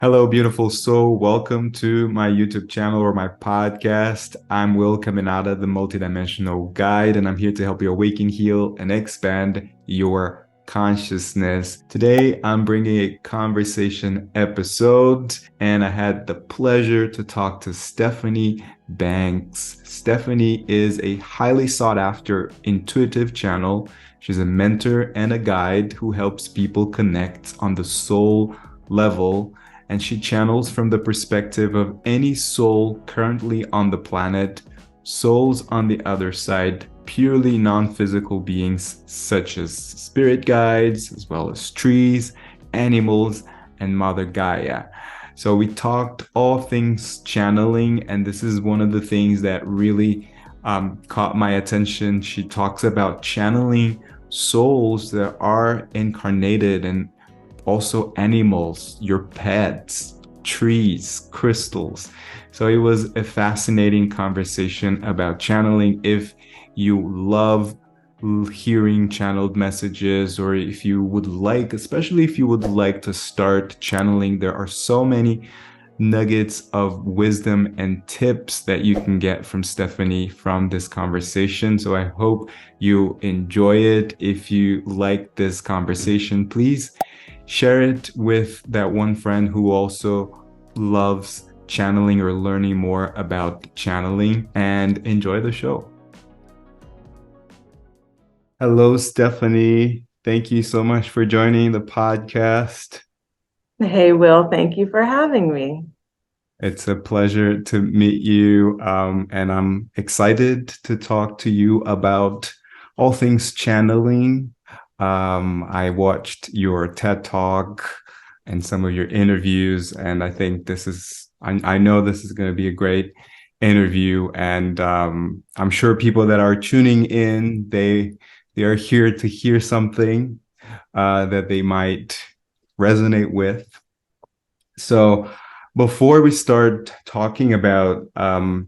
Hello, beautiful soul. Welcome to my YouTube channel or my podcast. I'm Will Caminada, the multidimensional guide, and I'm here to help you awaken, heal, and expand your consciousness. Today, I'm bringing a conversation episode, and I had the pleasure to talk to Stephanie Banks. Stephanie is a highly sought after intuitive channel. She's a mentor and a guide who helps people connect on the soul level, and she channels from the perspective of any soul currently on the planet, souls on the other side, purely non-physical beings such as spirit guides, as well as trees, animals, and Mother Gaia. So we talked all things channeling, and this is one of the things that really caught my attention. She talks about channeling souls that are incarnated, and also animals, your pets, trees, crystals. So it was a fascinating conversation about channeling. If you love hearing channeled messages, or if you would like, especially if you would like to start channeling, there are so many nuggets of wisdom and tips that you can get from Stephanie from this conversation. So I hope you enjoy it. If you like this conversation, please share it with that one friend who also loves channeling or learning more about channeling, and enjoy the show. Hello, Stephanie. Thank you so much for joining the podcast. Hey, Will, thank you for having me. It's a pleasure to meet you, and I'm excited to talk to you about all things channeling. I watched your TED Talk and some of your interviews, and I think I know this is going to be a great interview, and I'm sure people that are tuning in, they are here to hear something that they might resonate with. So before we start talking about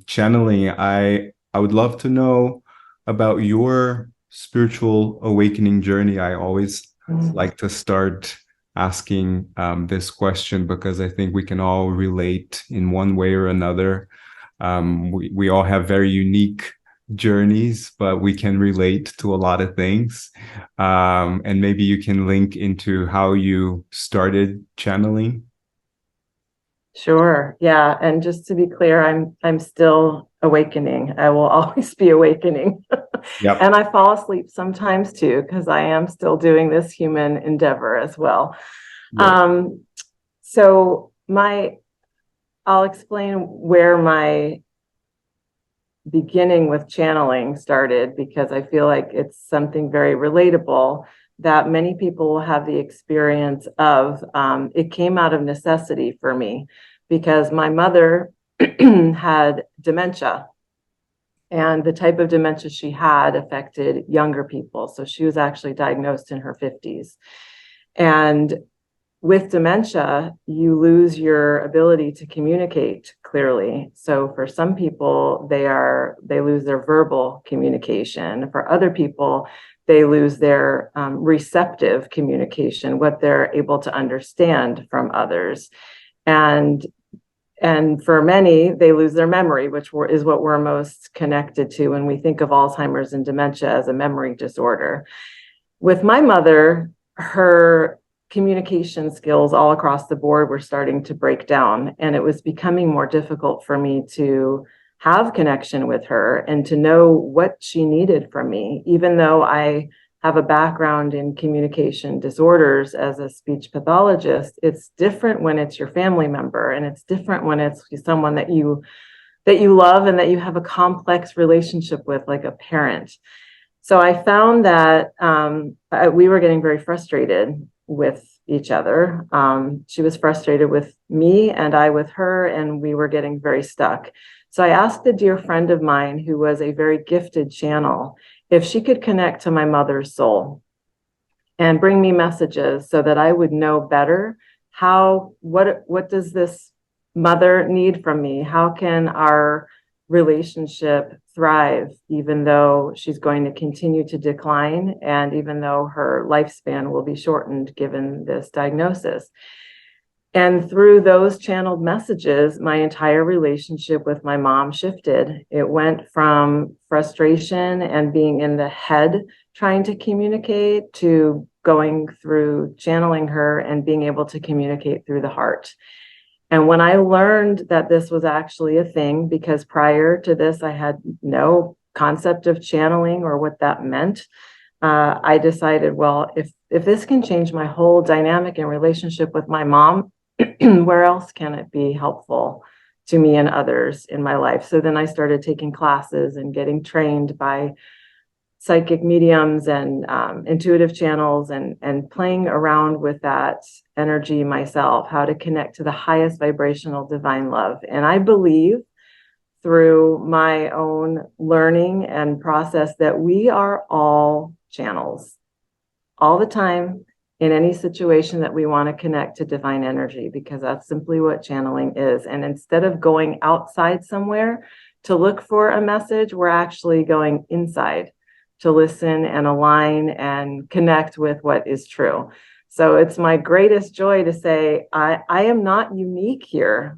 channeling, I would love to know about your spiritual awakening journey. I always like to start asking this question because I think we can all relate in one way or another. We all have very unique journeys, but we can relate to a lot of things. And maybe you can link into how you started channeling. Sure. Yeah. And just to be clear, I'm still awakening. I will always be awakening. Yep. And I fall asleep sometimes too, because I am still doing this human endeavor as well. Yes. So I'll explain where my beginning with channeling started, because I feel like it's something very relatable that many people will have the experience of. It came out of necessity for me because my mother had dementia, and the type of dementia she had affected younger people. So she was actually diagnosed in her 50s. And with dementia, you lose your ability to communicate clearly. So for some people, they lose their verbal communication. For other people, they lose their receptive communication, what they're able to understand from others. And for many, they lose their memory, which is what we're most connected to when we think of Alzheimer's and dementia as a memory disorder. With my mother, her communication skills all across the board were starting to break down, and it was becoming more difficult for me to have connection with her and to know what she needed from me. Even though I have a background in communication disorders as a speech pathologist, it's different when it's your family member, and it's different when it's someone that you love and that you have a complex relationship with, like a parent. So I found that we were getting very frustrated with each other. She was frustrated with me and I with her, and we were getting very stuck. So I asked a dear friend of mine who was a very gifted channel if she could connect to my mother's soul and bring me messages so that I would know better what does this mother need from me? How can our relationship thrive, even though she's going to continue to decline, and even though her lifespan will be shortened given this diagnosis? And through those channeled messages, my entire relationship with my mom shifted. It went from frustration and being in the head trying to communicate to going through channeling her and being able to communicate through the heart. And when I learned that this was actually a thing, because prior to this, I had no concept of channeling or what that meant, I decided, well, if this can change my whole dynamic and relationship with my mom, where else can it be helpful to me and others in my life? So then I started taking classes and getting trained by psychic mediums and intuitive channels and playing around with that energy myself, how to connect to the highest vibrational divine love. And I believe through my own learning and process that we are all channels all the time in any situation that we want to connect to divine energy, because that's simply what channeling is. And instead of going outside somewhere to look for a message, we're actually going inside to listen and align and connect with what is true. So it's my greatest joy to say, I am not unique here.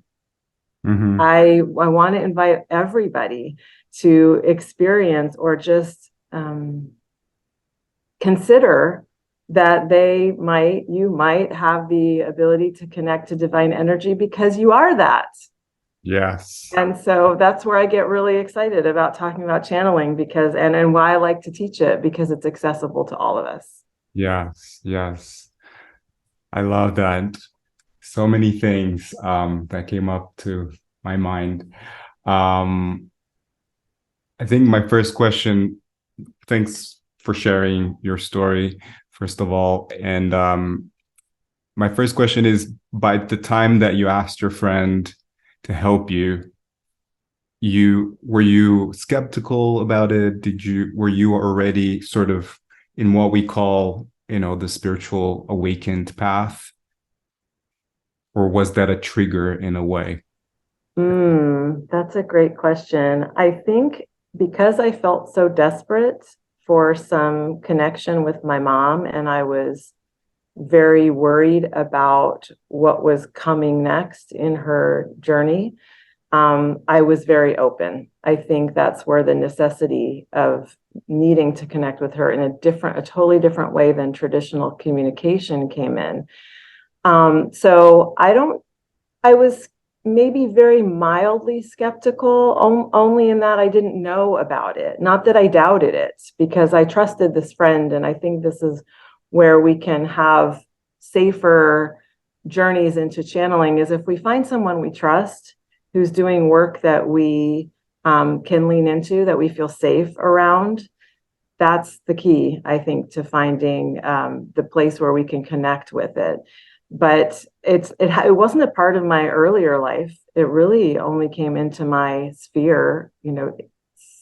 Mm-hmm. I want to invite everybody to experience or just consider that you might have the ability to connect to divine energy, because you are that. Yes. And so that's where I get really excited about talking about channeling, because and why I like to teach it, because it's accessible to all of us. Yes. Yes. I love that. So many things that came up to my mind. I think my first question, thanks for sharing your story, first of all. And my first question is, by the time that you asked your friend to help you, were you skeptical about it? Were you already sort of in what we call, the spiritual awakened path? Or was that a trigger in a way? That's a great question. I think because I felt so desperate for some connection with my mom, and I was very worried about what was coming next in her journey, I was very open. I think that's where the necessity of needing to connect with her in a totally different way than traditional communication came in. So I was maybe very mildly skeptical, only in that I didn't know about it. Not that I doubted it, because I trusted this friend. And I think this is where we can have safer journeys into channeling, is if we find someone we trust who's doing work that we can lean into, that we feel safe around. That's the key, I think, to finding the place where we can connect with it. But it wasn't a part of my earlier life. It really only came into my sphere,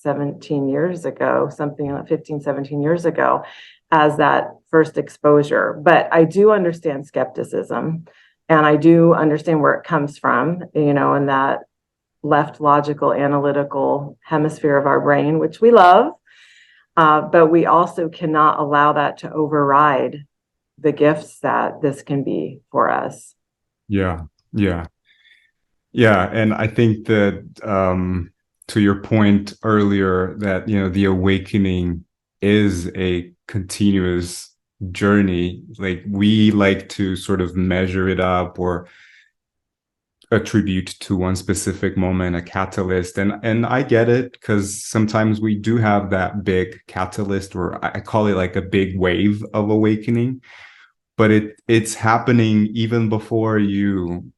17 years ago, something like 15, 17 years ago, as that first exposure. But I do understand skepticism, and I do understand where it comes from, in that left logical analytical hemisphere of our brain, which we love. But we also cannot allow that to override the gifts that this can be for us. Yeah, yeah, yeah. And I think that to your point earlier, that the awakening is a continuous journey. Like, we like to sort of measure it up or attribute to one specific moment, a catalyst. And I get it, because sometimes we do have that big catalyst, or I call it like a big wave of awakening. But it's happening even before you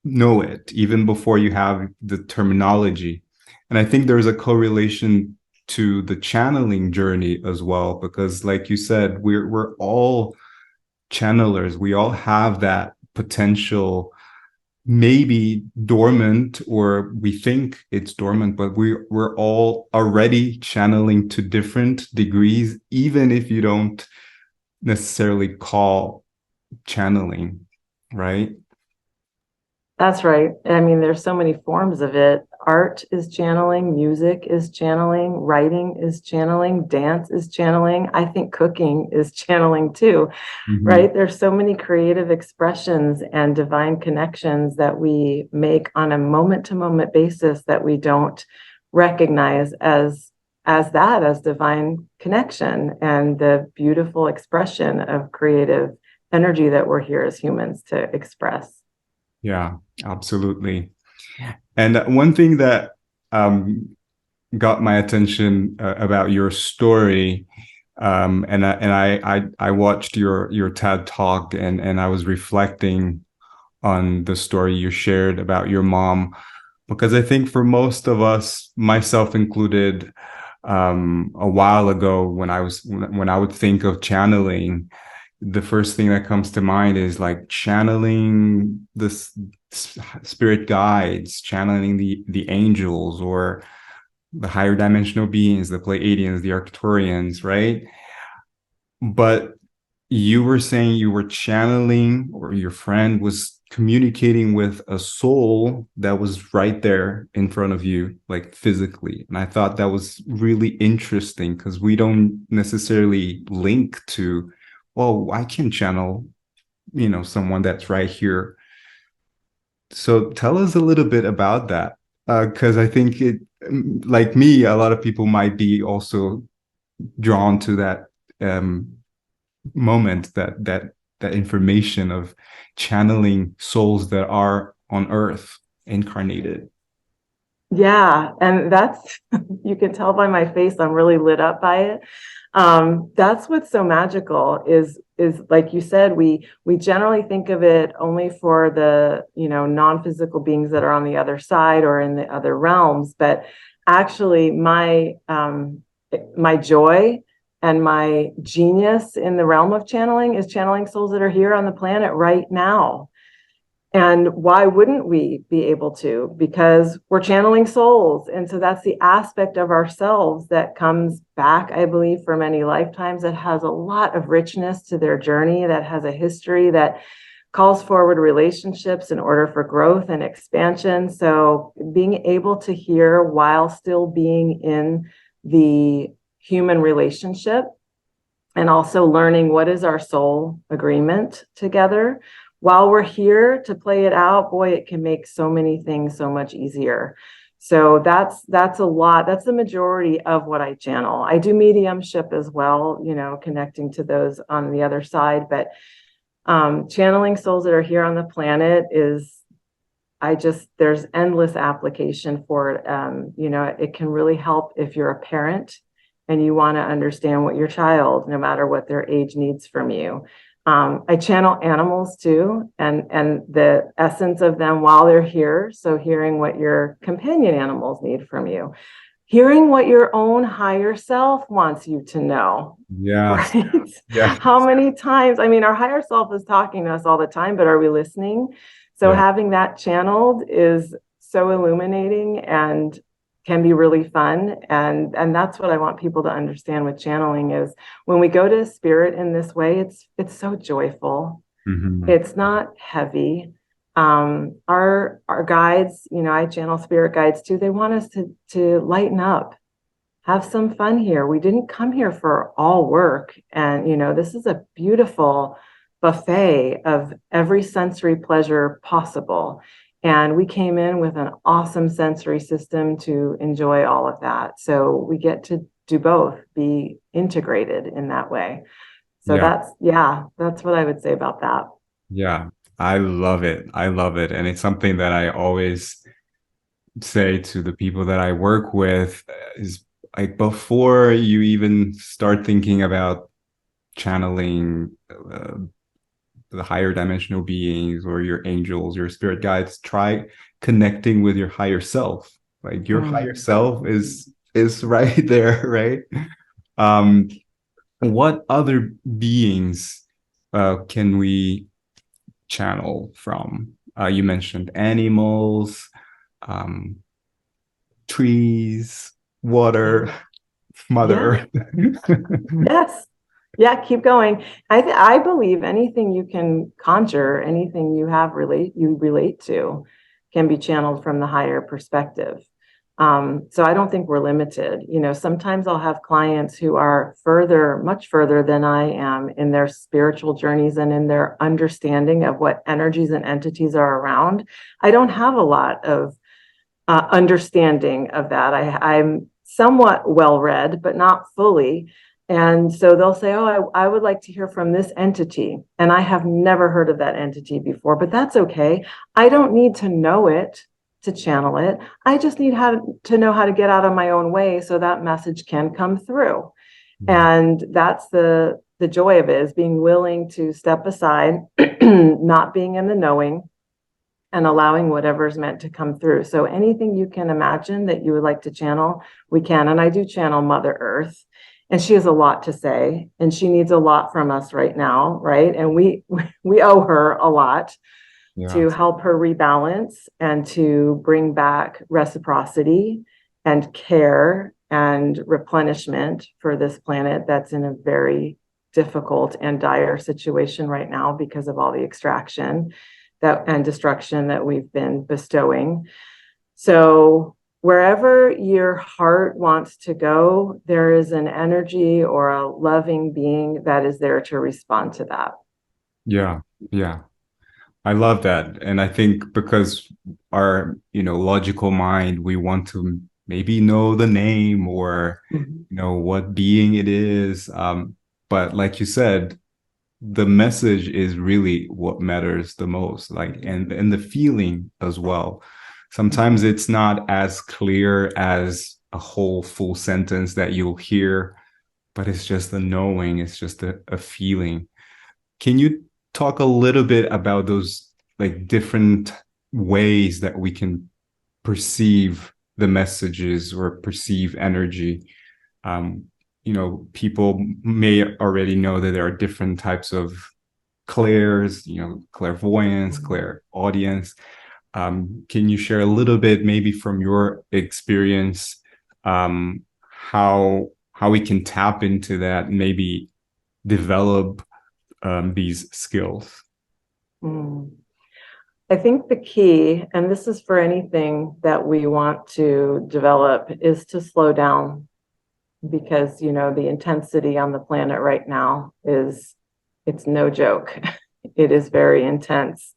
know it, even before you have the terminology. And I think there's a correlation to the channeling journey as well, because like you said, we're all channelers. We all have that potential, maybe dormant, or we think it's dormant, but we're all already channeling to different degrees, even if you don't necessarily call channeling, right? That's right. I mean, there's so many forms of it. art is channeling, music is channeling, writing is channeling, dance is channeling. I think cooking is channeling too, right? There's so many creative expressions and divine connections that we make on a moment-to-moment basis that we don't recognize as divine connection and the beautiful expression of creative energy that we're here as humans to express. Yeah, absolutely. And one thing that got my attention about your story, I watched your TED talk, and I was reflecting on the story you shared about your mom, because I think for most of us, myself included, a while ago when I would think of channeling, the first thing that comes to mind is like channeling this spirit guides, channeling the angels, or the higher dimensional beings, the Pleiadians, the Arcturians, right? But you were saying you were channeling, or your friend was communicating with a soul that was right there in front of you, like physically. And I thought that was really interesting, because we don't necessarily link to, well, I can channel, someone that's right here. So tell us a little bit about that, because I think it, like me, a lot of people might be also drawn to that moment, that information of channeling souls that are on Earth incarnated. Yeah, and that's you can tell by my face, I'm really lit up by it. That's what's so magical is like you said, we generally think of it only for the non-physical beings that are on the other side or in the other realms, but actually my joy and my genius in the realm of channeling is channeling souls that are here on the planet right now. And why wouldn't we be able to? Because we're channeling souls. And so that's the aspect of ourselves that comes back, I believe, for many lifetimes, that has a lot of richness to their journey, that has a history that calls forward relationships in order for growth and expansion. So being able to hear while still being in the human relationship, and also learning what is our soul agreement together while we're here to play it out, boy, it can make so many things so much easier. So that's a lot. That's the majority of what I channel. I do mediumship as well, connecting to those on the other side. But channeling souls that are here on the planet there's endless application for it. It can really help if you're a parent and you want to understand what your child, no matter what their age, needs from you. I channel animals too, and the essence of them while they're here. So hearing what your companion animals need from you, hearing what your own higher self wants you to know. Yeah. Right? Yeah. How many times, our higher self is talking to us all the time, but are we listening? So having that channeled is so illuminating and can be really fun. And that's what I want people to understand with channeling is when we go to spirit in this way, it's so joyful. It's not heavy. Our guides, I channel spirit guides too. They want us to lighten up, have some fun here. We didn't come here for all work. And, this is a beautiful buffet of every sensory pleasure possible. And we came in with an awesome sensory system to enjoy all of that. So we get to do both, be integrated in that way. So that's what I would say about that. Yeah, I love it. I love it. And it's something that I always say to the people that I work with is, like, before you even start thinking about channeling the higher dimensional beings or your angels, your spirit guides, try connecting with your higher self. Like, your higher self is right there, right? What other beings can we channel from? You mentioned animals, trees, water, Mother Earth. Yes. Yeah, keep going. I believe anything you can conjure, anything you relate to, can be channeled from the higher perspective. So I don't think we're limited. Sometimes I'll have clients who are much further than I am in their spiritual journeys and in their understanding of what energies and entities are around. I don't have a lot of understanding of that. I'm somewhat well-read, but not fully. And so they'll say, oh, I would like to hear from this entity. And I have never heard of that entity before, but that's okay. I don't need to know it to channel it. I just need to know how to get out of my own way so that message can come through. And that's the joy of it, is being willing to step aside, not being in the knowing, and allowing whatever's meant to come through. So anything you can imagine that you would like to channel, we can. And I do channel Mother Earth, and she has a lot to say, and she needs a lot from us right now, right? And we owe her a lot to help her rebalance and to bring back reciprocity and care and replenishment for this planet that's in a very difficult and dire situation right now because of all the extraction and destruction that we've been bestowing. So wherever your heart wants to go, there is an energy or a loving being that is there to respond to that. Yeah. I love that. And I think because our, logical mind, we want to maybe know the name or, what being it is. But like you said, the message is really what matters the most, and the feeling as well. Sometimes it's not as clear as a whole full sentence that you'll hear, but it's just a knowing, it's just a feeling. Can you talk a little bit about those different ways that we can perceive the messages or perceive energy? People may already know that there are different types of clairs, clairvoyance, clairaudience. Can you share a little bit, maybe from your experience, how we can tap into that and maybe develop these skills? I think the key, and this is for anything that we want to develop, is to slow down, because the intensity on the planet right now it's no joke. It is very intense,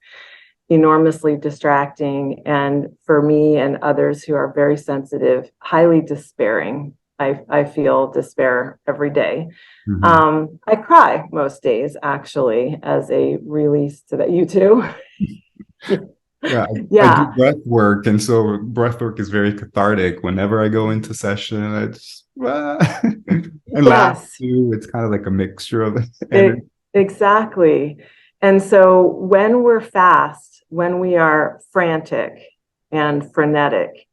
enormously distracting, and for me and others who are very sensitive, highly despairing. I feel despair every day. I cry most days, actually, as a release to that. You too? I do breath work, and so breath work is very cathartic. Whenever I go into session, I just and laugh too. It's kind of like a mixture of energy. Exactly. And so when we're fast, when we are frantic and frenetic,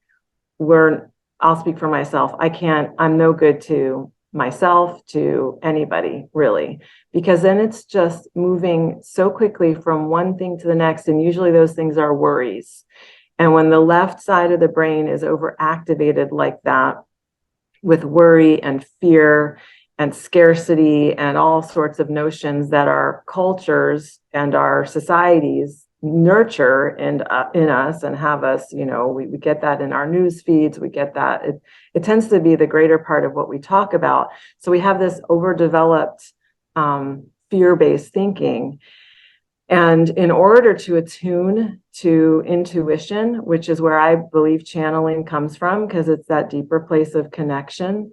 I'll speak for myself. I'm no good to myself, to anybody, really, because then it's just moving so quickly from one thing to the next. And usually those things are worries. And when the left side of the brain is overactivated like that, with worry and fear and scarcity and all sorts of notions that our cultures and our societies nurture in us and have us, we get that in our news feeds. We get that. It tends to be the greater part of what we talk about. So we have this overdeveloped fear-based thinking. And in order to attune to intuition, which is where I believe channeling comes from, because it's that deeper place of connection,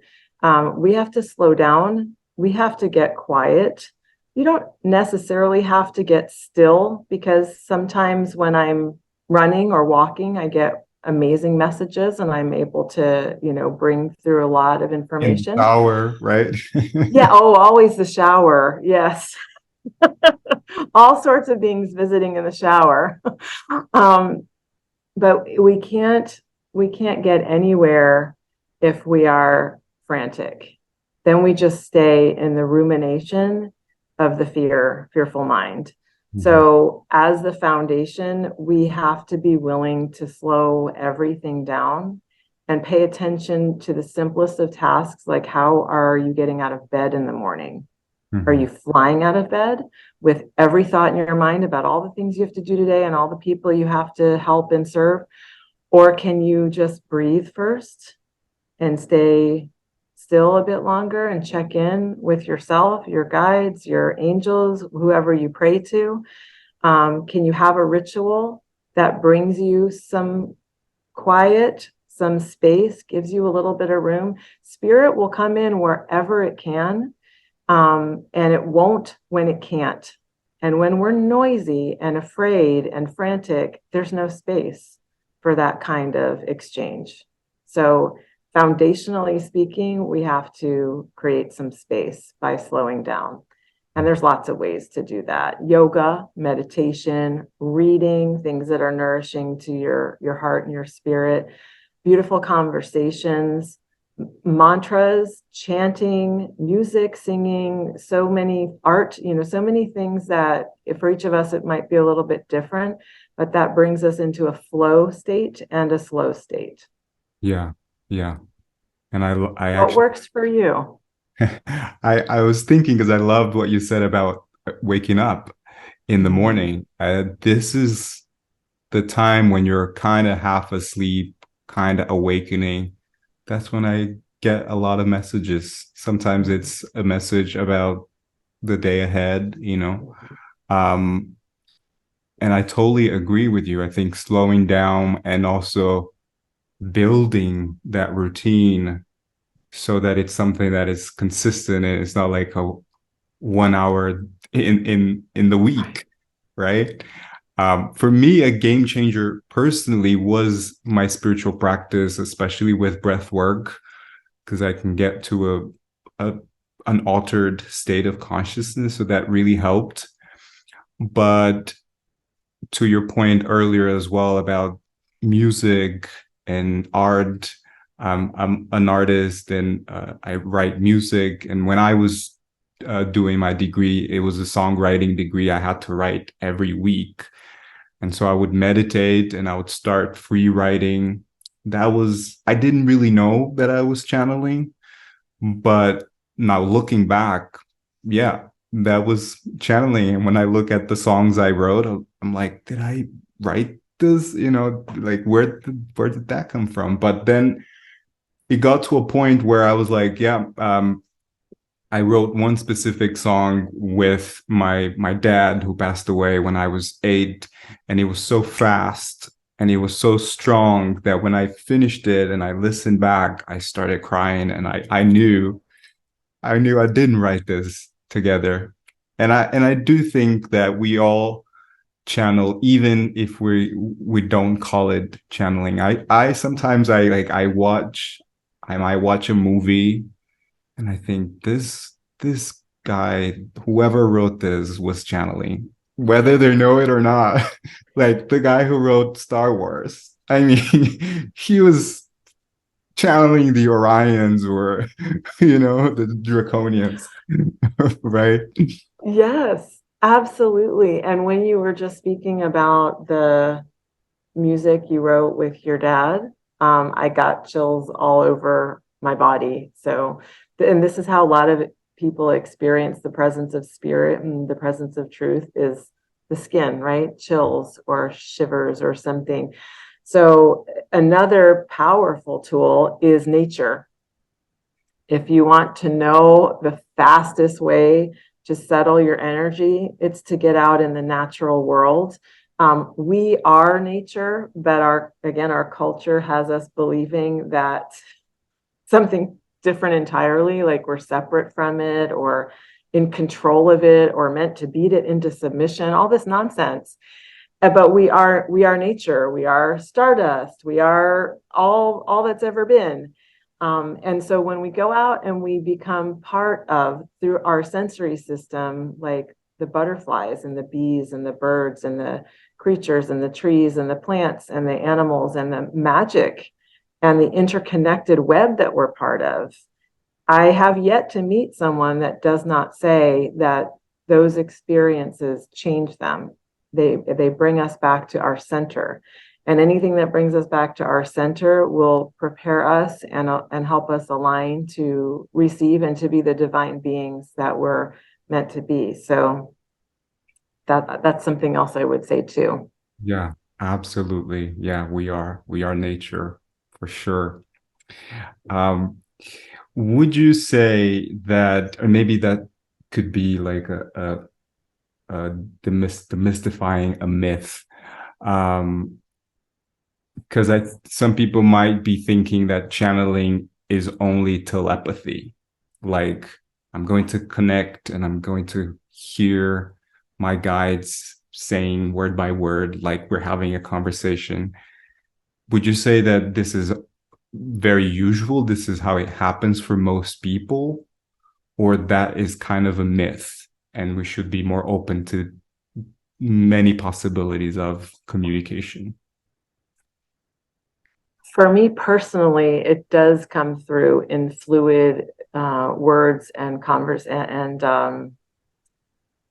we have to slow down. We have to get quiet. You don't necessarily have to get still, because sometimes when I'm running or walking, I get amazing messages and I'm able to, bring through a lot of information. In the shower, right? Yeah. Oh, always the shower. Yes. All sorts of beings visiting in the shower. But we can't get anywhere if we are frantic. Then we just stay in the rumination of the fearful mind. So as the foundation, we have to be willing to slow everything down and pay attention to the simplest of tasks, like how are you getting out of bed in the morning? Are you flying out of bed with every thought in your mind about all the things you have to do today and all the people you have to help and serve? Or can you just breathe first and stay still a bit longer and check in with yourself, your guides, your angels, whoever you pray to? Can you have a ritual that brings you some quiet, some space, gives you a little bit of room? Spirit will come in wherever it can, and it won't when it can't. And when we're noisy and afraid and frantic, there's no space for that kind of exchange. So, foundationally speaking, we have to create some space by slowing down. And there's lots of ways to do that. Yoga, meditation, reading, things that are nourishing to your heart and your spirit, beautiful conversations, mantras, chanting, music, singing, so many art, so many things that for each of us, it might be a little bit different, but that brings us into a flow state and a slow state. Yeah. Yeah. And I What actually, works for you? I was thinking because I loved what you said about waking up in the Mhm. morning. This is the time when you're kind of half asleep, kind of awakening. That's when I get a lot of messages. Sometimes it's a message about the day ahead, you know. Um, and I totally agree with you. I think slowing down and also building that routine so that it's something that is consistent and it's not like a 1 hour in the week, right? For me, a game changer personally was my spiritual practice, especially with breath work, because I can get to a an altered state of consciousness. So that really helped. But to your point earlier as well about music and art, I'm an artist and I write music. And when I was doing my degree, it was a songwriting degree. I had to write every week. And so I would meditate and I would start free writing. I didn't really know that I was channeling, but now looking back, yeah, that was channeling. And when I look at the songs I wrote, I'm like, did I write this? Like where did that come from? But then it got to a point where I was like, yeah, I wrote one specific song with my dad who passed away when I was 8, and it was so fast and it was so strong that when I finished it and I listened back, I started crying, and I knew I didn't write this together. And I do think that we all channel, even if we don't call it channeling. I sometimes I might watch a movie and I think this guy, whoever wrote this, was channeling, whether they know it or not. Like the guy who wrote Star Wars. I mean, he was channeling the Orions or the Draconians, right? Yes, absolutely. And when you were just speaking about the music you wrote with your dad, I got chills all over my body. So, and this is how a lot of people experience the presence of spirit and the presence of truth is the skin, right? Chills or shivers or something. So, another powerful tool is nature. If you want to know the fastest way to settle your energy, it's to get out in the natural world. We are nature, but our culture has us believing that something different entirely, like we're separate from it or in control of it or meant to beat it into submission, all this nonsense. But we are nature, we are stardust, we are all that's ever been. And so when we go out and we become part of, through our sensory system, like the butterflies and the bees and the birds and the creatures and the trees and the plants and the animals and the magic and the interconnected web that we're part of, I have yet to meet someone that does not say that those experiences change them. They bring us back to our center. And anything that brings us back to our center will prepare us and help us align to receive and to be the divine beings that we're meant to be. So that's something else I would say too. Yeah, Absolutely. Yeah, we are nature for sure. Um, would you say that, or maybe that could be like a demystifying a myth? Um, because some people might be thinking that channeling is only telepathy. Like I'm going to connect and I'm going to hear my guides saying word by word, like we're having a conversation. Would you say that this is very usual? This is how it happens for most people, or that is kind of a myth, and we should be more open to many possibilities of communication? For me personally, it does come through in fluid words and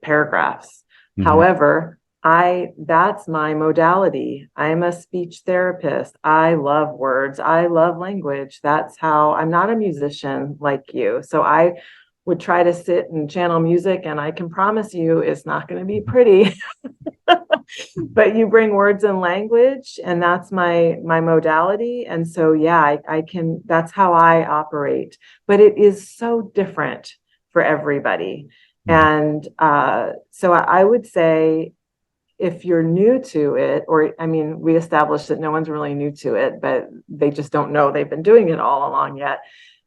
paragraphs. Mm-hmm. However, that's my modality. I'm a speech therapist. I love words. I love language. That's how I'm not a musician like you. So I would try to sit and channel music, and I can promise you it's not going to be pretty. But you bring words and language, and that's my modality. And so yeah, I can, that's how I operate. But it is so different for everybody. Mm-hmm. And so I would say if you're new to it, or I mean, we established that no one's really new to it, but they just don't know they've been doing it all along yet,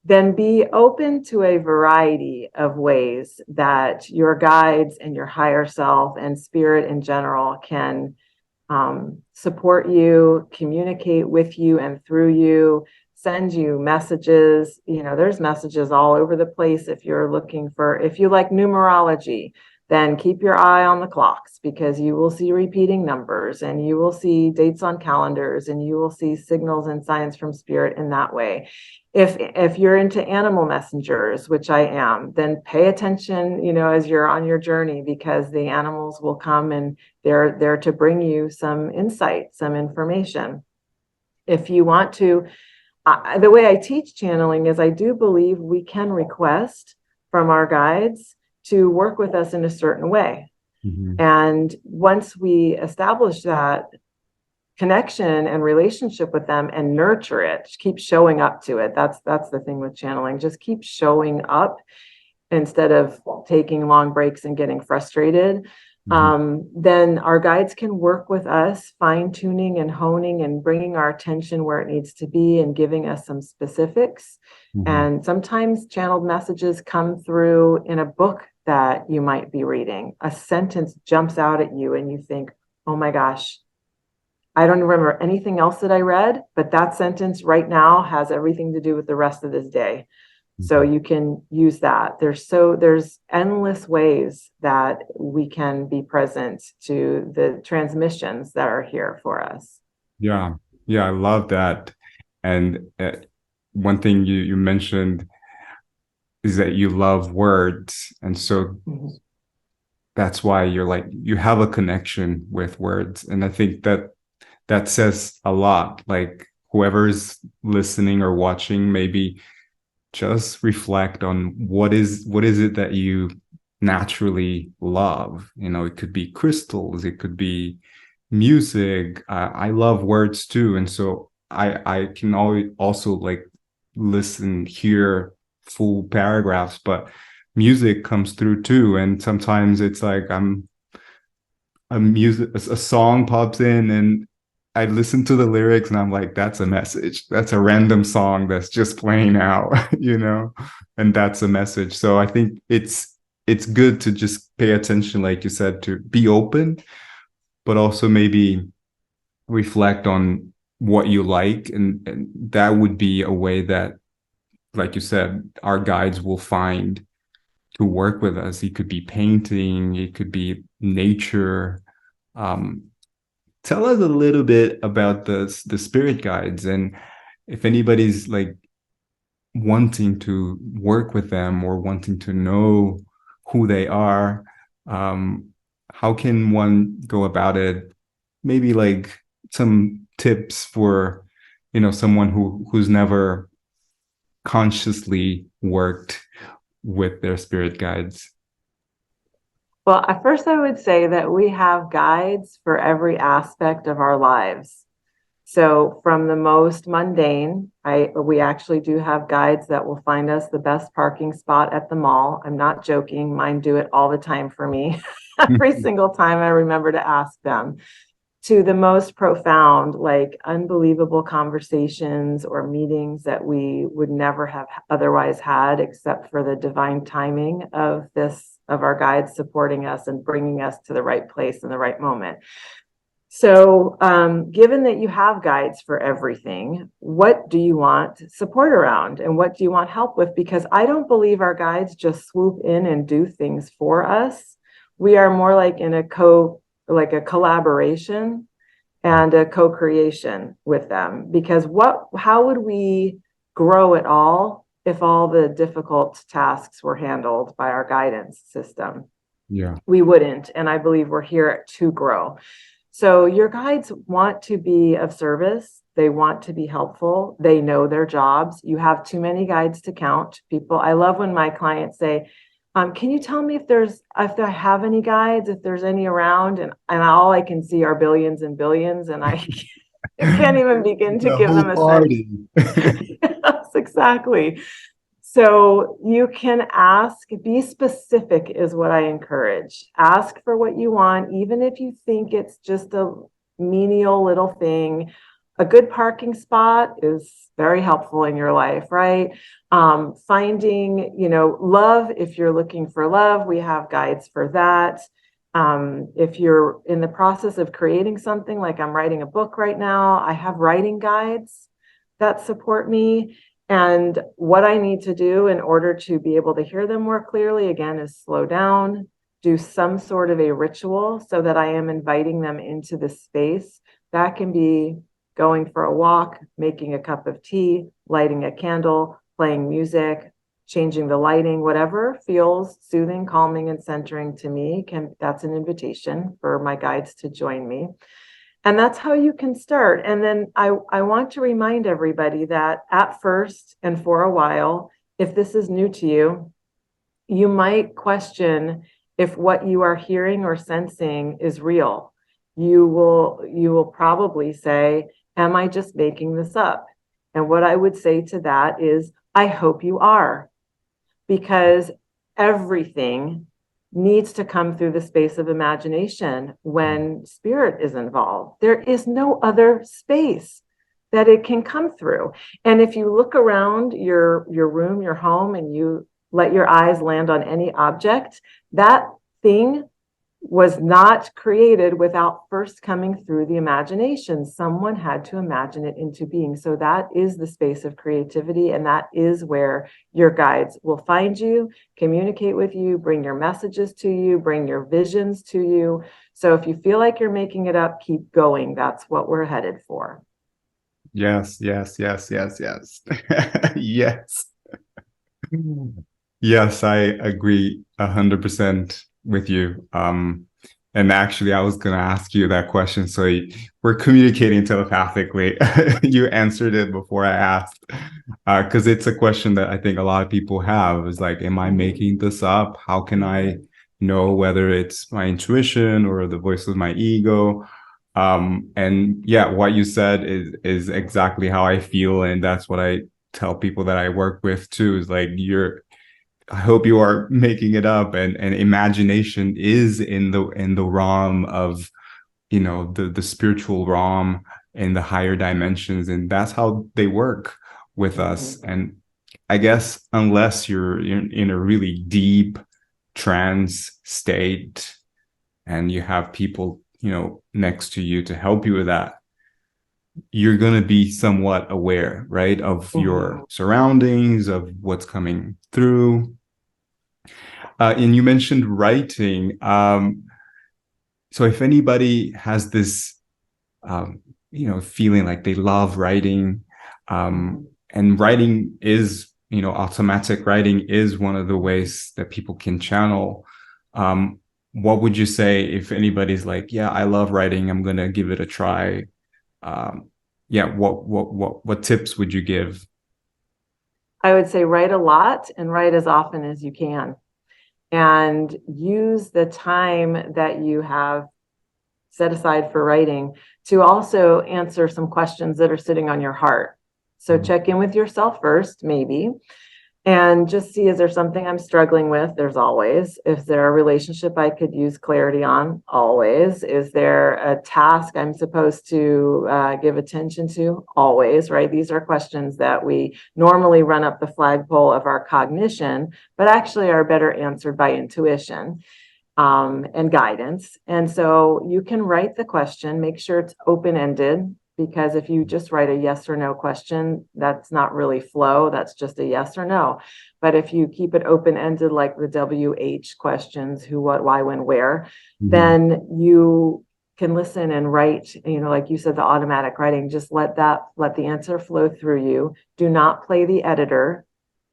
then be open to a variety of ways that your guides and your higher self and spirit in general can support you, communicate with you and through you, send you messages. You know, there's messages all over the place. If you're looking for, if you like numerology, then keep your eye on the clocks, because you will see repeating numbers and you will see dates on calendars and you will see signals and signs from spirit in that way. If you're into animal messengers, which I am, then pay attention, you know, as you're on your journey, because the animals will come and they're there to bring you some insight, some information. If you want to, the way I teach channeling is I do believe we can request from our guides to work with us in a certain way. Mm-hmm. And once we establish that connection and relationship with them and nurture it, keep showing up to it. That's the thing with channeling. Just keep showing up instead of taking long breaks and getting frustrated. Mm-hmm. Then our guides can work with us, fine tuning and honing and bringing our attention where it needs to be and giving us some specifics. Mm-hmm. And sometimes channeled messages come through in a book that you might be reading. A sentence jumps out at you and you think, oh my gosh, I don't remember anything else that I read, but that sentence right now has everything to do with the rest of this day. So you can use that. There's endless ways that we can be present to the transmissions that are here for us. Yeah, yeah, I love that. And one thing you mentioned is that you love words, and so Mhm. that's why you're like you have a connection with words, and I think that that says a lot. Like whoever's listening or watching, maybe just reflect on what is it that you naturally love. You know, it could be crystals, it could be music. I love words too, and so I can always also like listen, hear full paragraphs, but music comes through too, and sometimes it's like a song pops in and I listen to the lyrics and I'm like, that's a message. That's a random song that's just playing out, you know, and that's a message. So I think it's good to just pay attention, like you said, to be open, but also maybe reflect on what you like, and that would be a way that, like you said, our guides will find to work with us. It could be painting, it could be nature. Um, Tell us a little bit about the spirit guides, and if anybody's like wanting to work with them or wanting to know who they are, um, how can one go about it? Maybe like some tips for, you know, someone who's never consciously worked with their spirit guides. Well, at first I would say that we have guides for every aspect of our lives. So from the most mundane, we actually do have guides that will find us the best parking spot at the mall. I'm not joking. Mine do it all the time for me. Every single time I remember to ask them. To the most profound, like unbelievable conversations or meetings that we would never have otherwise had, except for the divine timing of our guides supporting us and bringing us to the right place in the right moment. So, given that you have guides for everything, what do you want support around and what do you want help with? Because I don't believe our guides just swoop in and do things for us. We are more like in like a collaboration and a co-creation with them. Because how would we grow at all if all the difficult tasks were handled by our guidance system? Yeah. We wouldn't. And I believe we're here to grow. So your guides want to be of service. They want to be helpful. They know their jobs. You have too many guides to count. People, I love when my clients say, can you tell me if I have any guides, if there's any around? And all I can see are billions and billions, and I can't even begin to give them a sense. Yes, exactly. So you can ask, be specific is what I encourage. Ask for what you want, even if you think it's just a menial little thing. A good parking spot is very helpful in your life, right? Finding, love, if you're looking for love, we have guides for that. If you're in the process of creating something, like I'm writing a book right now, I have writing guides that support me. And what I need to do in order to be able to hear them more clearly, again, is slow down, do some sort of a ritual so that I am inviting them into the space. That can be going for a walk, making a cup of tea, lighting a candle, playing music, changing the lighting, whatever feels soothing, calming, and centering to me. That's an invitation for my guides to join me. And that's how you can start. And then I want to remind everybody that at first and for a while, if this is new to you, you might question if what you are hearing or sensing is real. You will probably say, am I just making this up? And what I would say to that is, I hope you are, because everything needs to come through the space of imagination when spirit is involved. There is no other space that it can come through. And if you look around your room, your home, and you let your eyes land on any object, that thing was not created without first coming through the imagination. Someone had to imagine it into being. So that is the space of creativity, and that is where your guides will find you, communicate with you, bring your messages to you, bring your visions to you. So if you feel like you're making it up, keep going. That's what we're headed for. Yes, yes, yes, yes, yes. Yes. Yes, I agree 100% with you. And actually, I was going to ask you that question. So we're communicating telepathically. You answered it before I asked, because it's a question that I think a lot of people have. Is like, am I making this up? How can I know whether it's my intuition or the voice of my ego? And yeah, what you said is exactly how I feel, and that's what I tell people that I work with too. Is like I hope you are making it up, and imagination is in the realm of, the spiritual realm in the higher dimensions, and that's how they work with us. And I guess unless you're in a really deep trance state and you have people, next to you to help you with that, you're going to be somewhat aware, right, of your surroundings, of what's coming through. And you mentioned writing. So if anybody has this, feeling like they love writing, and writing is, automatic writing is one of the ways that people can channel. What would you say if anybody's like, yeah, I love writing, I'm going to give it a try? Yeah, what tips would you give? I would say write a lot and write as often as you can. and use the time that you have set aside for writing to also answer some questions that are sitting on your heart. So check in with yourself first, maybe, and just see, is there something I'm struggling with? There's always. Is there a relationship I could use clarity on? Always. Is there a task I'm supposed to give attention to? Always, right? These are questions that we normally run up the flagpole of our cognition, but actually are better answered by intuition and guidance. And so you can write the question, make sure it's open-ended, because if you just write a yes or no question, that's not really flow. That's just a yes or no. But if you keep it open-ended, like the WH questions, who, what, why, when, where, then you can listen and write, like you said, the automatic writing, just let the answer flow through you. Do not play the editor.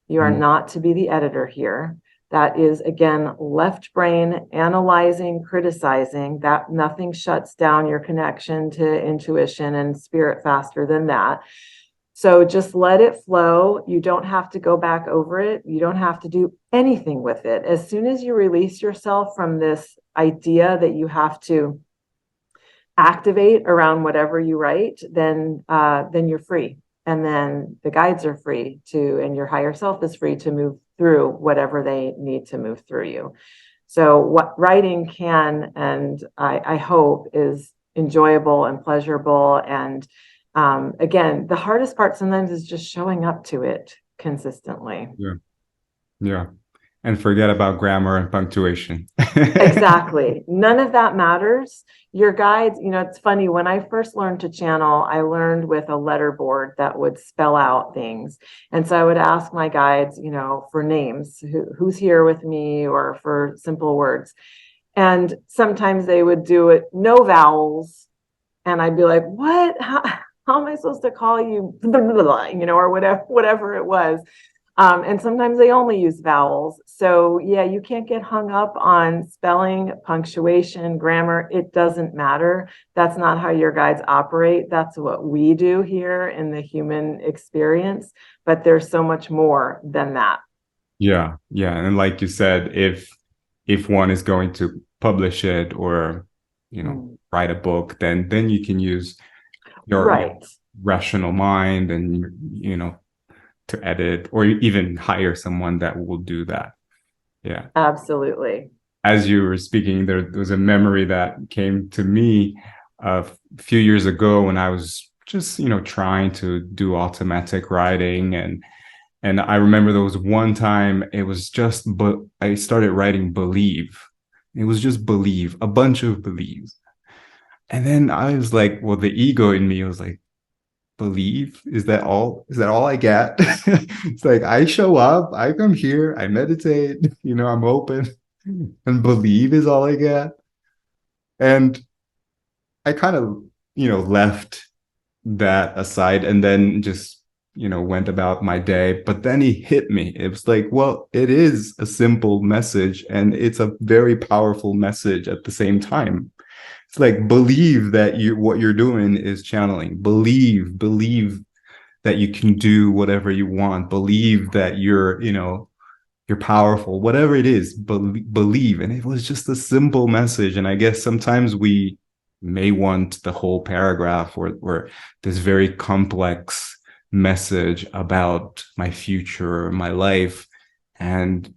You are not to be the editor here. That is, again, left brain analyzing, criticizing. That nothing shuts down your connection to intuition and spirit faster than that. So just let it flow. You don't have to go back over it. You don't have to do anything with it. As soon as you release yourself from this idea that you have to activate around whatever you write, then you're free. And then the guides are free to, and your higher self is free to move through whatever they need to move through you. So what writing can, and I hope, is enjoyable and pleasurable. And again, the hardest part sometimes is just showing up to it consistently. Yeah. Yeah. And forget about grammar and punctuation. Exactly. None of that matters. Your guides, it's funny, when I first learned to channel, I learned with a letter board that would spell out things. And so I would ask my guides, for names, who's here with me, or for simple words. And sometimes they would do it, no vowels. And I'd be like, what? How am I supposed to call you? Or whatever it was. And sometimes they only use vowels. So yeah, you can't get hung up on spelling, punctuation, grammar. It doesn't matter. That's not how your guides operate. That's what we do here in the human experience. But there's so much more than that. Yeah. Yeah. And like you said, if one is going to publish it or, write a book, then you can use your rational mind and, to edit, or even hire someone that will do that. Yeah. Absolutely. As you were speaking, there was a memory that came to me a few years ago when I was just, trying to do automatic writing. And I remember there was one time it was just, but I started writing believe. It was just believe, a bunch of believes. And then I was like, well, the ego in me was like, believe, is that all I get? It's like, I show up, I come here, I meditate, I'm open, and believe is all I get. And I kind of, left that aside and then just, went about my day. But then he hit me. It was like, well, it is a simple message and it's a very powerful message at the same time. It's like, believe that what you're doing is channeling. Believe that you can do whatever you want. Believe that you're powerful, whatever it is, believe. And it was just a simple message. And I guess sometimes we may want the whole paragraph or this very complex message about my future, my life. And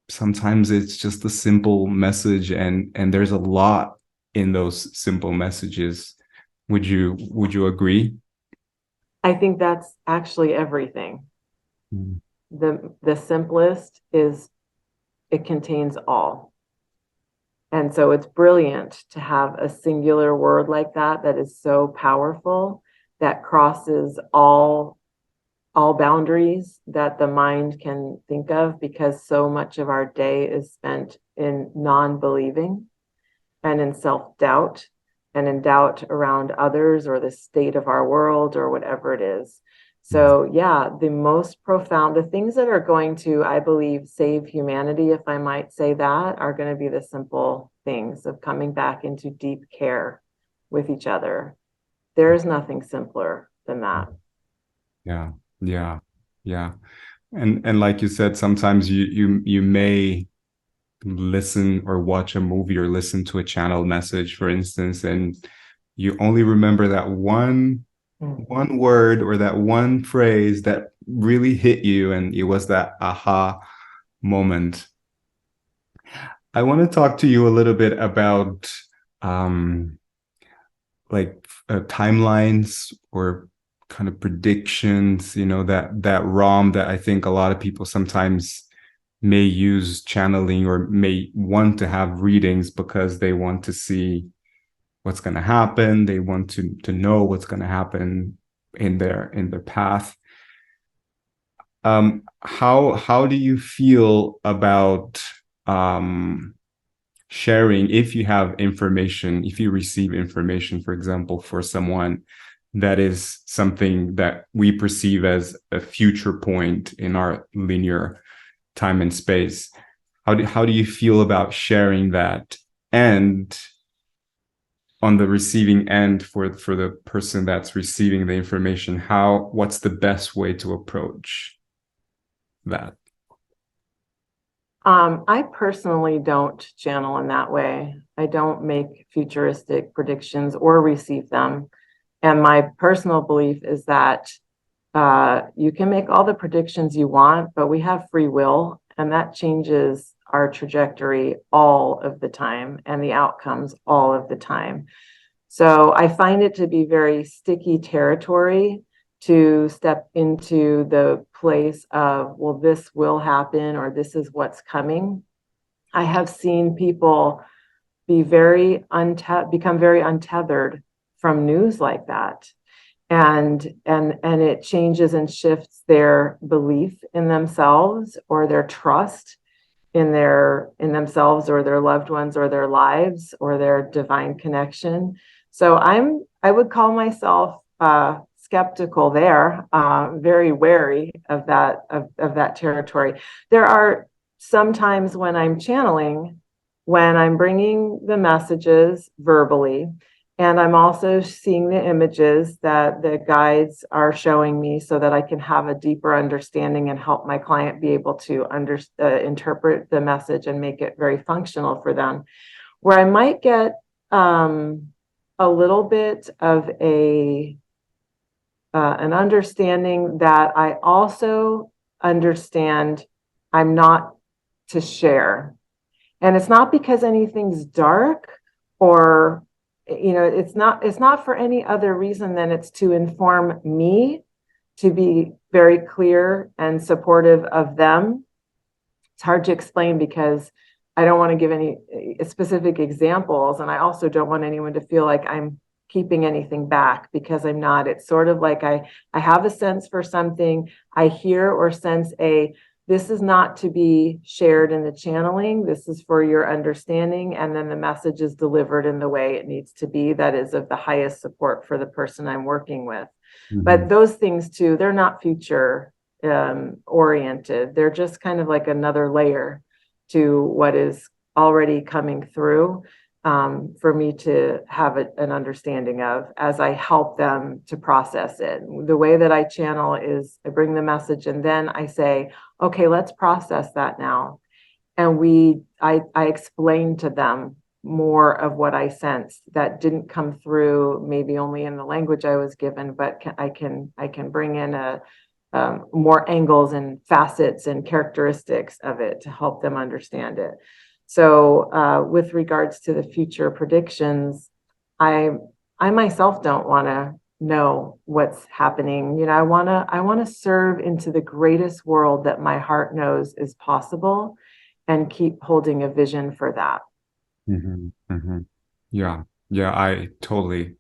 sometimes it's just a simple message, and there's a lot in those simple messages. Would you agree? I think that's actually everything. The simplest is, it contains all. And so it's brilliant to have a singular word like that is so powerful, that crosses all boundaries that the mind can think of, because so much of our day is spent in non-believing and in self-doubt and in doubt around others or the state of our world or whatever it is. So yeah, the most profound, the things that are going to, I believe, save humanity, if I might say that, are going to be the simple things of coming back into deep care with each other. There is nothing simpler than that. Yeah, yeah, yeah. And like you said, sometimes you may listen or watch a movie or listen to a channel message, for instance, and you only remember that one word or that one phrase that really hit you, and it was that aha moment. I want to talk to you a little bit about um, timelines or kind of predictions, that ROM that I think a lot of people sometimes may use channeling or may want to have readings because they want to see what's going to happen. They want to know what's going to happen in their path. How do you feel about sharing, if you have information, if you receive information, for example, for someone that is something that we perceive as a future point in our linear time and space? How do you feel about sharing that? And on the receiving end, for the person that's receiving the information, what's the best way to approach that? I personally don't channel in that way. I don't make futuristic predictions or receive them. And my personal belief is that you can make all the predictions you want, but we have free will, and that changes our trajectory all of the time and the outcomes all of the time. So I find it to be very sticky territory to step into the place of, well, this will happen, or this is what's coming. I have seen people become very untethered from news like that. And it changes and shifts their belief in themselves, or their trust in themselves or their loved ones or their lives or their divine connection. So I would call myself skeptical there, very wary of that territory. There are some times when I'm channeling, when I'm bringing the messages verbally, and I'm also seeing the images that the guides are showing me so that I can have a deeper understanding and help my client be able to interpret the message and make it very functional for them. Where I might get a little bit of an understanding that I also understand I'm not to share. And it's not because anything's dark, or it's not for any other reason than it's to inform me to be very clear and supportive of them. It's hard to explain because I don't want to give any specific examples, and I also don't want anyone to feel like I'm keeping anything back, because I'm not. It's sort of like I have a sense for something. I hear or sense this is not to be shared in the channeling. This is for your understanding. And then the message is delivered in the way it needs to be, that is of the highest support for the person I'm working with. Mm-hmm. But those things too, they're not future oriented. They're just kind of like another layer to what is already coming through, for me to have an understanding of as I help them to process it. The way that I channel is I bring the message and then I say, okay, let's process that now. And I explain to them more of what I sensed that didn't come through maybe only in the language I was given, but I can bring in more angles and facets and characteristics of it to help them understand it. So with regards to the future predictions, I myself don't want to know what's happening. I want to serve into the greatest world that my heart knows is possible, and keep holding a vision for that. Mm-hmm, mm-hmm. Yeah, I totally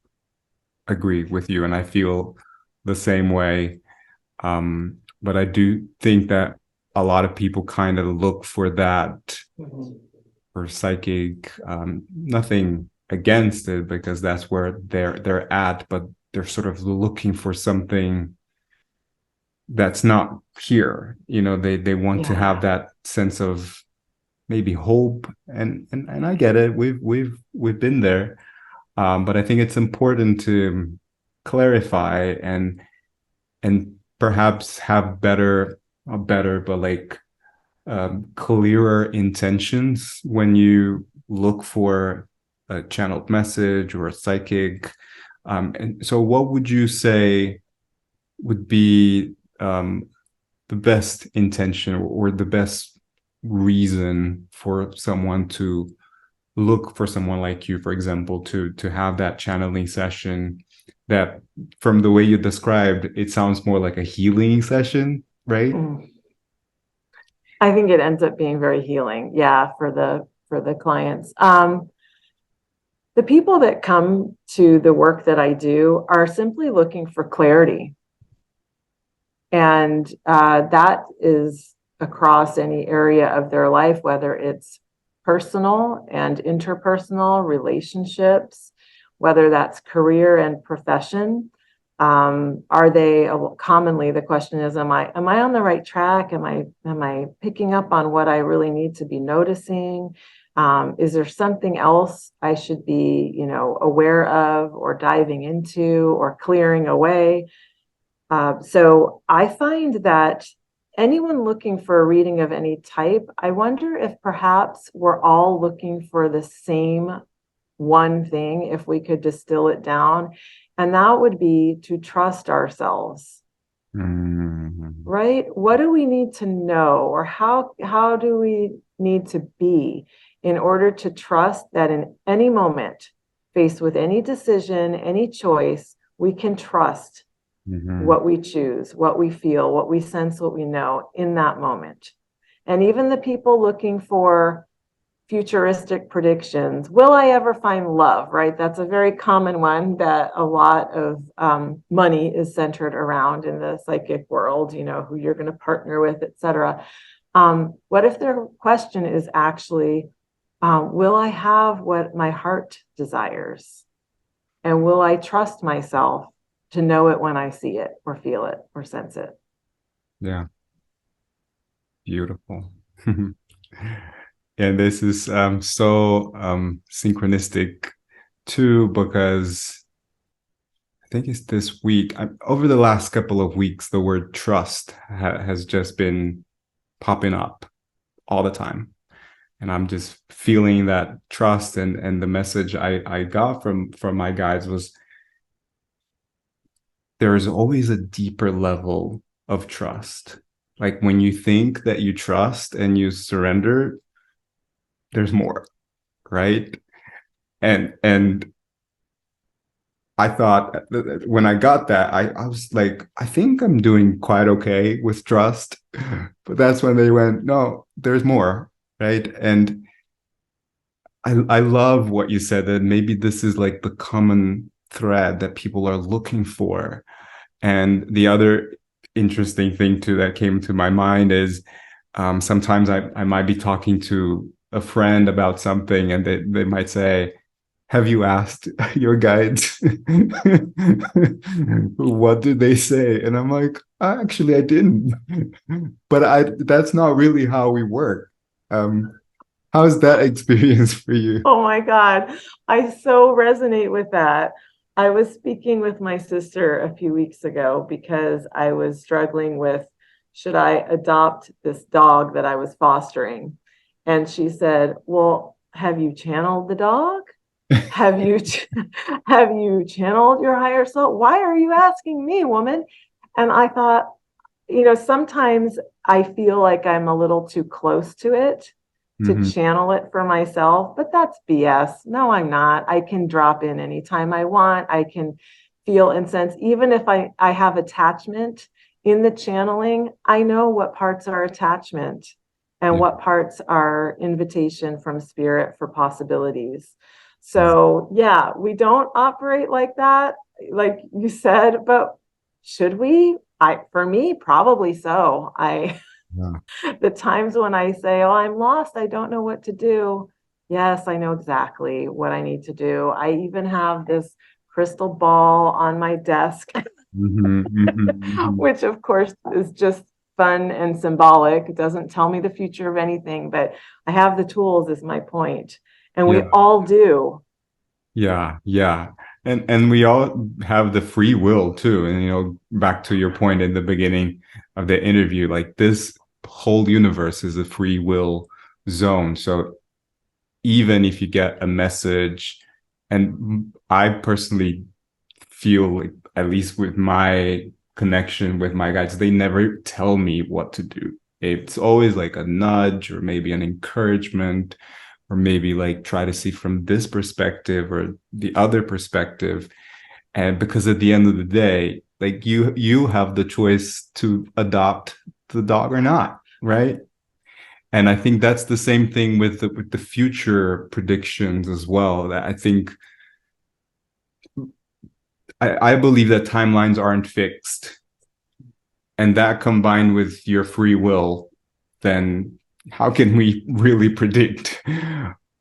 agree with you, and I feel the same way. But I do think that a lot of people kind of look for that. Mm-hmm. For psychic, nothing against it, because that's where they're at, but they're sort of looking for something that's not here. They want to have that sense of maybe hope, and I get it. We've been there, but I think it's important to clarify and perhaps have better, but like clearer intentions when you look for a channeled message or a psychic. And so, what would you say would be the best intention or the best reason for someone to look for someone like you, for example, to have that channeling session that, from the way you described, it sounds more like a healing session, right? I think it ends up being very healing, yeah, for the clients. The people that come to the work that I do are simply looking for clarity. And that is across any area of their life, whether it's personal and interpersonal relationships, whether that's career and profession. Are they commonly the question is, am I on the right track? Am I picking up on what I really need to be noticing? Is there something else I should be, aware of or diving into or clearing away? So I find that anyone looking for a reading of any type, I wonder if perhaps we're all looking for the same one thing, if we could distill it down, and that would be to trust ourselves. Right? What do we need to know, or how do we need to be in order to trust that in any moment, faced with any decision, any choice, we can trust what we choose, what we feel, what we sense, what we know in that moment. And even the people looking for futuristic predictions, will I ever find love, right? That's a very common one that a lot of money is centered around in the psychic world, who you're going to partner with, etc. What if their question is actually, will I have what my heart desires? And will I trust myself to know it when I see it or feel it or sense it? Yeah. Beautiful. And this is so synchronistic too, because I think it's this week, over the last couple of weeks, the word trust has just been popping up all the time. And I'm just feeling that trust, and the message I got from my guides was, there is always a deeper level of trust. Like when you think that you trust and you surrender, there's more, right? And I thought, when I got that, I was like, I think I'm doing quite okay with trust. But that's when they went, no, there's more, right? And I love what you said, that maybe this is like the common thread that people are looking for. And the other interesting thing too that came to my mind is, sometimes I might be talking to a friend about something, and they might say, have you asked your guides? What did they say? And I'm like, actually, I didn't. But that's not really how we work. How's that experience for you? Oh my God, I so resonate with that. I was speaking with my sister a few weeks ago because I was struggling with, should I adopt this dog that I was fostering? And she said, well, have you channeled the dog? Have you have you channeled your higher self? Why are you asking me, woman? And I thought, sometimes I feel like I'm a little too close to it to channel it for myself, but that's BS. No, I'm not. I can drop in anytime I want. I can feel and sense, even if I have attachment in the channeling, I know what parts are attachment and what parts are invitation from spirit for possibilities. So yeah, we don't operate like that, like you said, but should we? For me, probably so. The times when I say, oh, I'm lost, I don't know what to do. Yes, I know exactly what I need to do. I even have this crystal ball on my desk, which of course is just fun and symbolic. It doesn't tell me the future of anything, but I have the tools, is my point. And we all do. Yeah. And we all have the free will too. And back to your point in the beginning of the interview, like this whole universe is a free will zone. So even if you get a message, and I personally feel like, at least with my connection with my guides, they never tell me what to do. It's always like a nudge or maybe an encouragement, or maybe like try to see from this perspective or the other perspective. And because at the end of the day, like you have the choice to adopt the dog or not, right? And I think that's the same thing with the future predictions as well. That I think I believe that timelines aren't fixed, and that combined with your free will, then how can we really predict?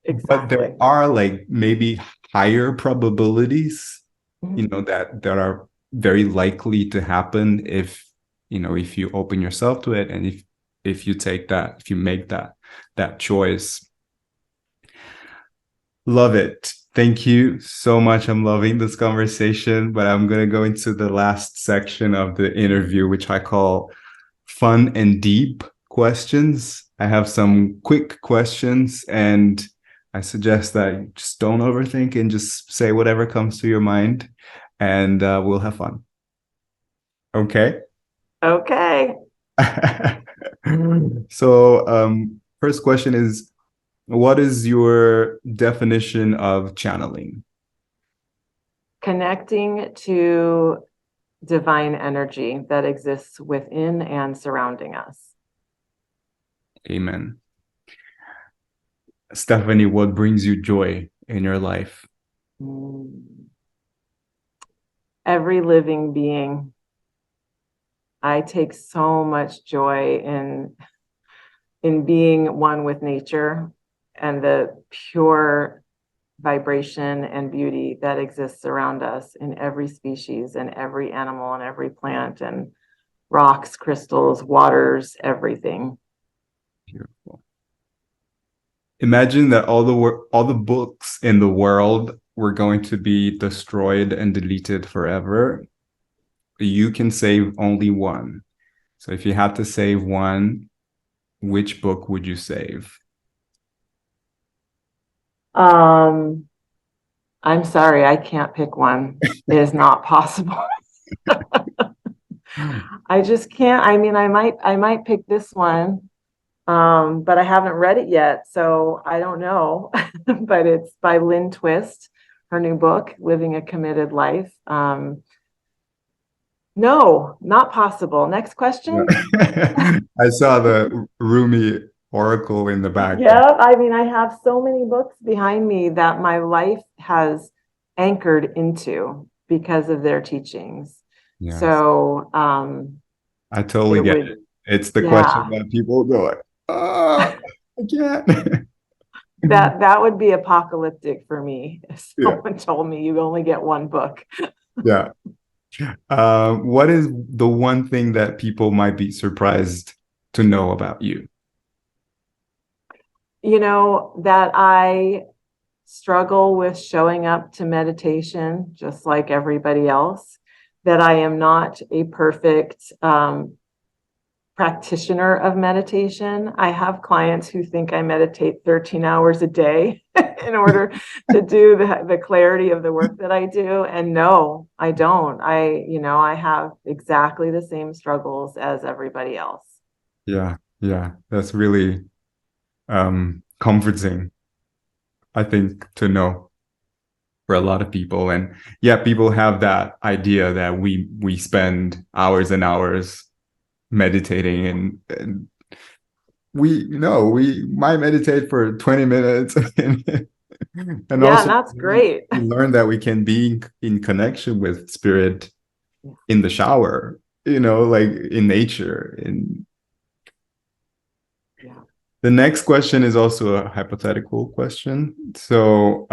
Exactly. But there are like maybe higher probabilities, Mm-hmm. that are very likely to happen if if you open yourself to it, and if you make that choice. Love it. Thank you so much. I'm loving this conversation, but I'm going to go into the last section of the interview, which I call fun and deep questions. I have some quick questions, and I suggest that you just don't overthink and just say whatever comes to your mind, and we'll have fun. Okay. Okay. So, first question is, what is your definition of channeling? Connecting to divine energy that exists within and surrounding us. Amen. Stephanie, what brings you joy in your life? Every living being. I take so much joy in being one with nature and the pure vibration and beauty that exists around us in every species and every animal and every plant and rocks, crystals, waters, everything. Beautiful. Imagine that all the books in the world were going to be destroyed and deleted forever. You can save only one. So if you had to save one, which book would you save? I'm sorry, I can't pick one. It is not possible. I just can't. I mean, I might pick this one, but I haven't read it yet, so I don't know. But it's by Lynn Twist, her new book, Living a Committed Life. No, not possible. Next question. I saw the Rumi oracle in the back. Yeah, I mean, I have so many books behind me that my life has anchored into because of their teachings. Yes. So I totally get it. It's the question that people go like, oh, I can't. That would be apocalyptic for me if someone told me you only get one book. Yeah. What is the one thing that people might be surprised to know about you? That I struggle with showing up to meditation just like everybody else, that I am not a perfect practitioner of meditation. I have clients who think I meditate 13 hours a day in order to do the clarity of the work that I do. And no, I don't. I have exactly the same struggles as everybody else. Yeah. That's really comforting, I think, to know for a lot of people. And yeah, people have that idea that we spend hours and hours meditating, and we might meditate for 20 minutes and also that's great. We learn that we can be in connection with spirit in the shower, like in nature. The next question is also a hypothetical question. So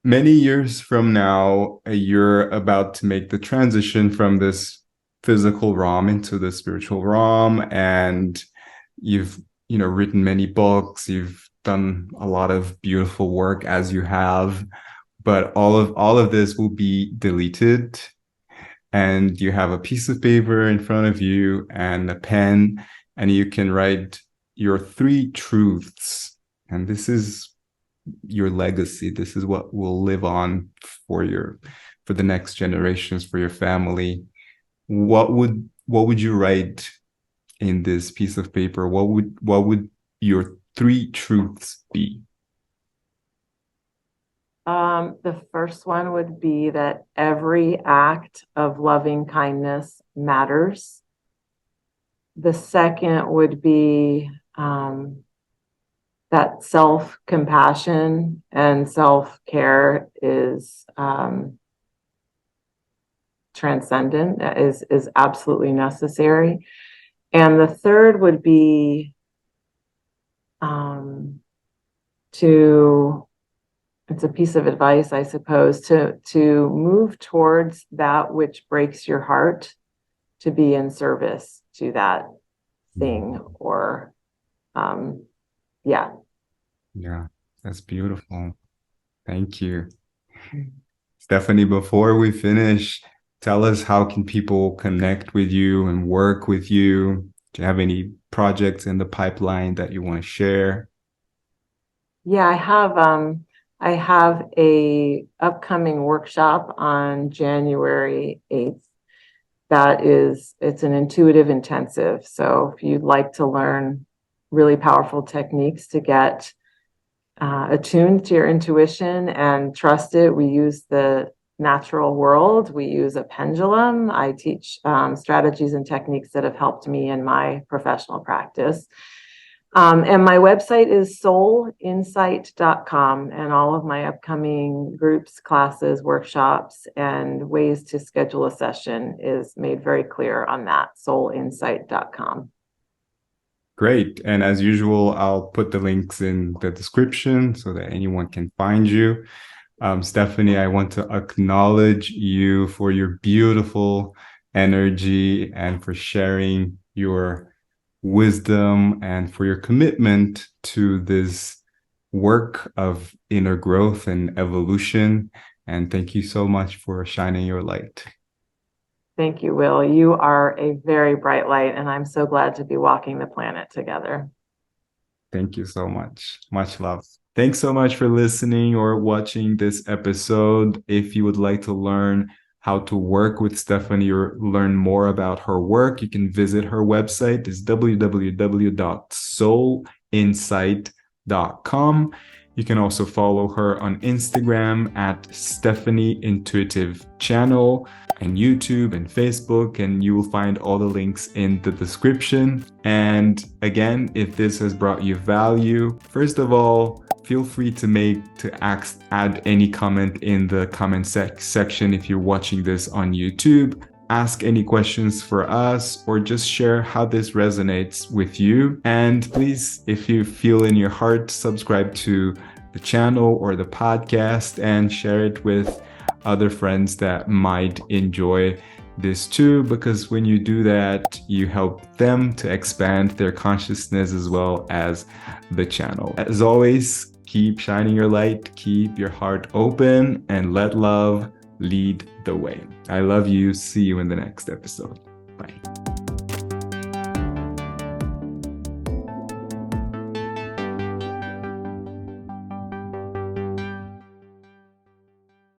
many years from now, you're about to make the transition from this physical realm into the spiritual realm, and you've written many books, you've done a lot of beautiful work as you have, but all of this will be deleted, and you have a piece of paper in front of you and a pen, and you can write your 3 truths. And this is your legacy. This is what will live on for the next generations, for your family. What would you write in this piece of paper? What would your 3 truths be? The first one would be that every act of loving kindness matters. The second would be that self-compassion and self-care is transcendent, is absolutely necessary. And the third would be it's a piece of advice, I suppose, to move towards that which breaks your heart, to be in service to that thing, or yeah. Yeah, that's beautiful. Thank you. Stephanie, before we finish, tell us, how can people connect with you and work with you? Do you have any projects in the pipeline that you want to share? Yeah, I have a upcoming workshop on January 8th. It's an intuitive intensive. So if you'd like to learn really powerful techniques to get attuned to your intuition and trust it, we use the natural world. We use a pendulum. I teach strategies and techniques that have helped me in my professional practice. And my website is soulinsight.com, and all of my upcoming groups, classes, workshops, and ways to schedule a session is made very clear on that, soulinsight.com. Great. And as usual, I'll put the links in the description so that anyone can find you. Stephanie, I want to acknowledge you for your beautiful energy and for sharing your wisdom and for your commitment to this work of inner growth and evolution. And thank you so much for shining your light. Thank you, Will. You are a very bright light, and I'm so glad to be walking the planet together. Thank you so much. Much love. Thanks so much for listening or watching this episode. If you would like to learn how to work with Stephanie or learn more about her work, you can visit her website. It's www.soulinsight.com. You can also follow her on Instagram at Stephanie Intuitive Channel, and YouTube and Facebook, and you will find all the links in the description. And again, if this has brought you value, first of all, feel free to add any comment in the comment section if you're watching this on YouTube. Ask any questions for us, or just share how this resonates with you. And please, if you feel in your heart, subscribe to the channel or the podcast and share it with other friends that might enjoy this too, because when you do that, you help them to expand their consciousness as well as the channel. As always, keep shining your light, keep your heart open, and let love lead the way. I love you. See you in the next episode. Bye.